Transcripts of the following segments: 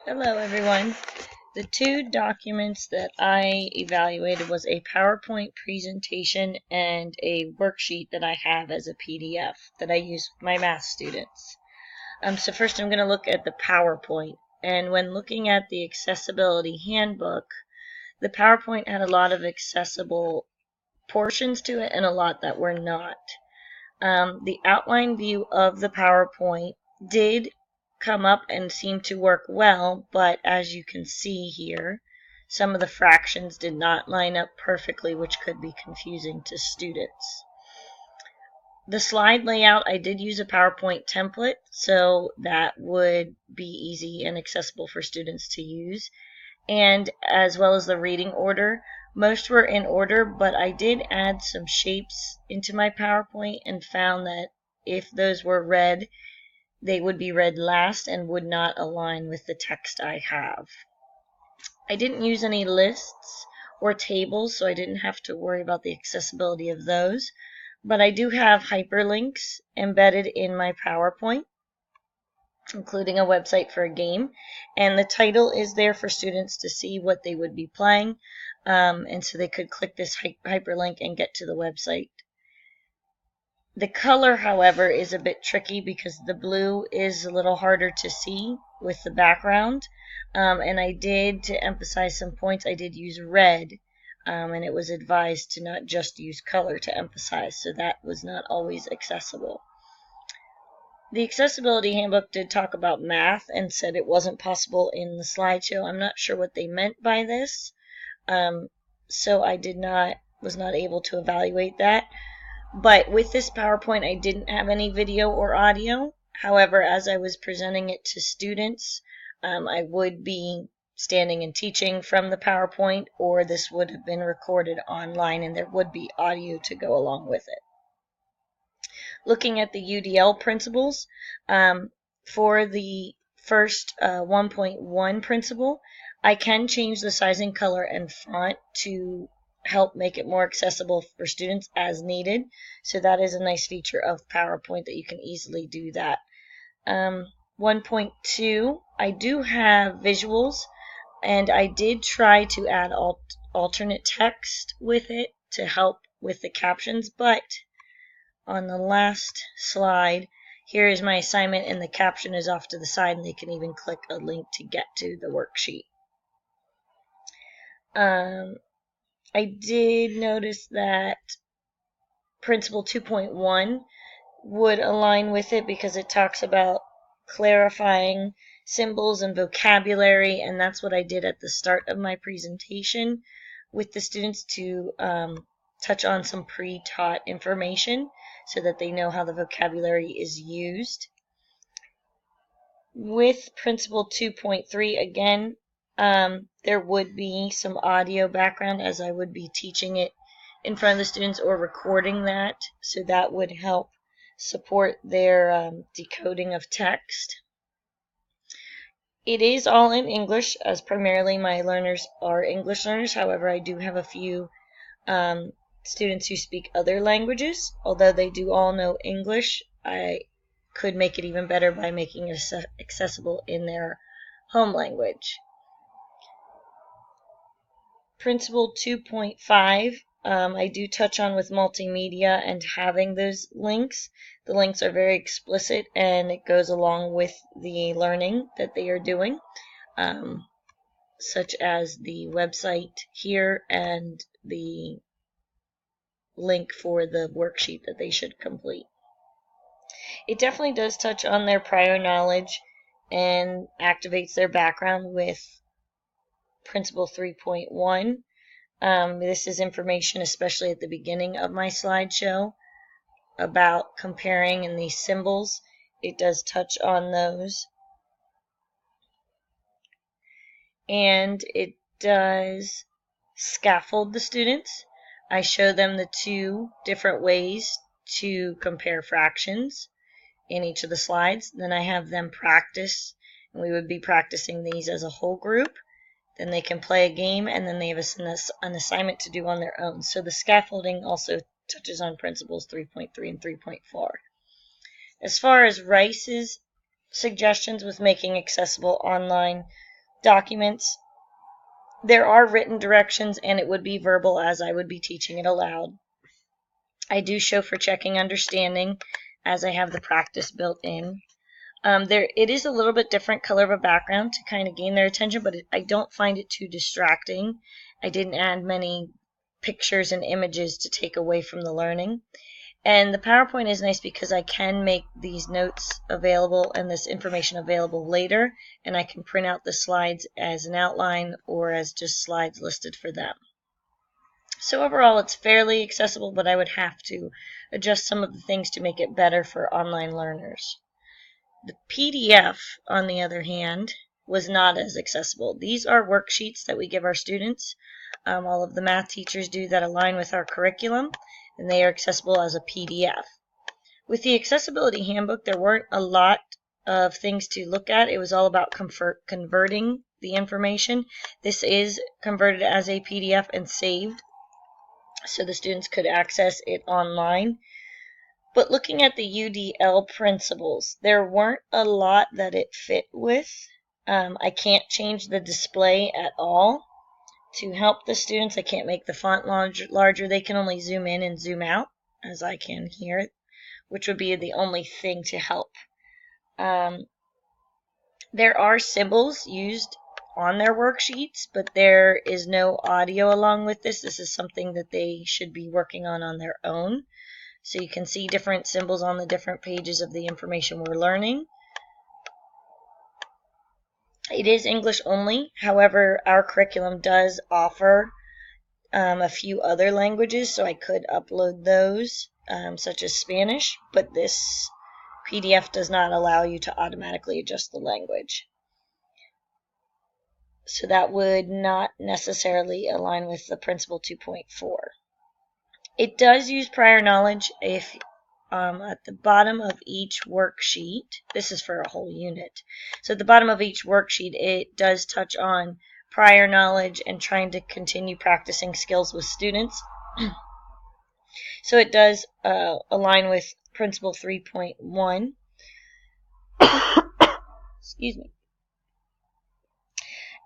Hello everyone. The two documents that I evaluated was a PowerPoint presentation and a worksheet that I have as a PDF that I use with my math students. So first I'm going to look at the PowerPoint. And when looking at the accessibility handbook, the PowerPoint had a lot of accessible portions to it and a lot that were not. The outline view of the PowerPoint did come up and seem to work well, but as you can see here, some of the fractions did not line up perfectly, which could be confusing to students. The slide layout, I did use a PowerPoint template, so that would be easy and accessible for students to use. And as well as the reading order. Most were in order, but I did add some shapes into my PowerPoint and found that if those were read, they would be read last and would not align with the text I have. I didn't use any lists or tables, so I didn't have to worry about the accessibility of those, but I do have hyperlinks embedded in my PowerPoint, including a website for a game, and the title is there for students to see what they would be playing, and so they could click this hyperlink and get to the website. The color, however, is a bit tricky because the blue is a little harder to see with the background, and I did, to emphasize some points, I did use red, and it was advised to not just use color to emphasize, so that was not always accessible. The accessibility handbook did talk about math and said it wasn't possible in the slideshow. I'm not sure what they meant by this, so I was not able to evaluate that. But with this PowerPoint, I didn't have any video or audio. However, as I was presenting it to students, I would be standing and teaching from the PowerPoint, or this would have been recorded online and there would be audio to go along with it. Looking at the UDL principles, for the first 1.1 principle, I can change the sizing, color, and font to help make it more accessible for students as needed. So that is a nice feature of PowerPoint that you can easily do that. 1.2, I do have visuals, and I did try to add alternate text with it to help with the captions, but on the last slide, here is my assignment, and the caption is off to the side, and they can even click a link to get to the worksheet. I did notice that Principle 2.1 would align with it because it talks about clarifying symbols and vocabulary, and that's what I did at the start of my presentation with the students to touch on some pre-taught information so that they know how the vocabulary is used. With Principle 2.3, again, there would be some audio background as I would be teaching it in front of the students or recording that, so that would help support their decoding of text. It is all in English, as primarily my learners are English learners. However, I do have a few students who speak other languages. Although they do all know English, I could make it even better by making it accessible in their home language. Principle 2.5, I do touch on with multimedia and having those links. The links are very explicit and it goes along with the learning that they are doing, such as the website here and the link for the worksheet that they should complete. It definitely does touch on their prior knowledge and activates their background with Principle 3.1. This is information, especially at the beginning of my slideshow, about comparing and these symbols. It does touch on those. And it does scaffold the students. I show them the two different ways to compare fractions in each of the slides. Then I have them practice, and we would be practicing these as a whole group. Then they can play a game, and then they have an assignment to do on their own. So the scaffolding also touches on principles 3.3 and 3.4. As far as Rice's suggestions with making accessible online documents, there are written directions, and it would be verbal as I would be teaching it aloud. I do show for checking understanding as I have the practice built in. It is a little bit different color of a background to kind of gain their attention, but I don't find it too distracting. I didn't add many pictures and images to take away from the learning. And the PowerPoint is nice because I can make these notes available and this information available later, and I can print out the slides as an outline or as just slides listed for them. So overall, it's fairly accessible, but I would have to adjust some of the things to make it better for online learners. The PDF, on the other hand, was not as accessible. These are worksheets that we give our students. All of the math teachers do that align with our curriculum, and they are accessible as a PDF. With the accessibility handbook, there weren't a lot of things to look at. It was all about converting the information. This is converted as a PDF and saved, so the students could access it online. But looking at the UDL principles, there weren't a lot that it fit with. I can't change the display at all. To help the students, I can't make the font larger. They can only zoom in and zoom out, as I can here, which would be the only thing to help. There are symbols used on their worksheets, but there is no audio along with this. This is something that they should be working on their own. So you can see different symbols on the different pages of the information we're learning. It is English only. However, our curriculum does offer a few other languages, so I could upload those, such as Spanish, but this PDF does not allow you to automatically adjust the language. So that would not necessarily align with the Principle 2.4. It does use prior knowledge if at the bottom of each worksheet, this is for a whole unit, so at the bottom of each worksheet it does touch on prior knowledge and trying to continue practicing skills with students. So it does align with Principle 3.1. Excuse me.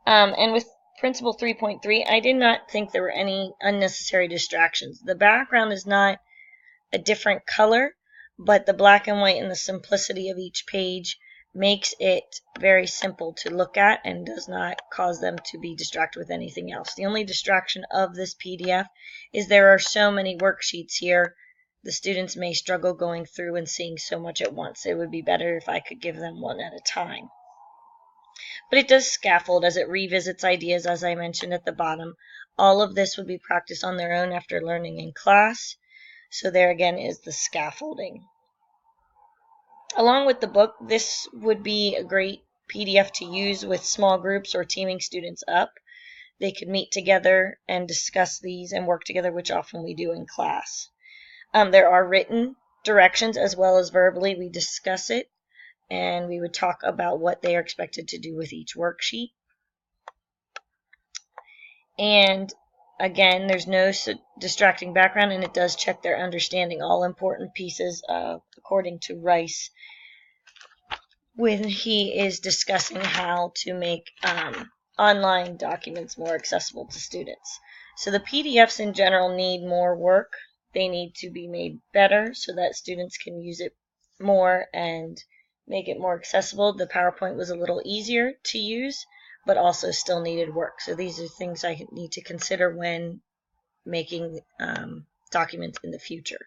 And with Principle 3.3, I did not think there were any unnecessary distractions. The background is not a different color, but the black and white and the simplicity of each page makes it very simple to look at and does not cause them to be distracted with anything else. The only distraction of this PDF is there are so many worksheets here, the students may struggle going through and seeing so much at once. It would be better if I could give them one at a time. But it does scaffold as it revisits ideas, as I mentioned at the bottom. All of this would be practiced on their own after learning in class. So there again is the scaffolding. Along with the book, this would be a great PDF to use with small groups or teaming students up. They could meet together and discuss these and work together, which often we do in class. There are written directions as well as verbally. We discuss it and we would talk about what they are expected to do with each worksheet. And again, there's no distracting background, and it does check their understanding, all important pieces, according to Rice, when he is discussing how to make online documents more accessible to students. So the PDFs in general need more work. They need to be made better so that students can use it more and make it more accessible. The PowerPoint was a little easier to use, but also still needed work. So these are things I need to consider when making documents in the future.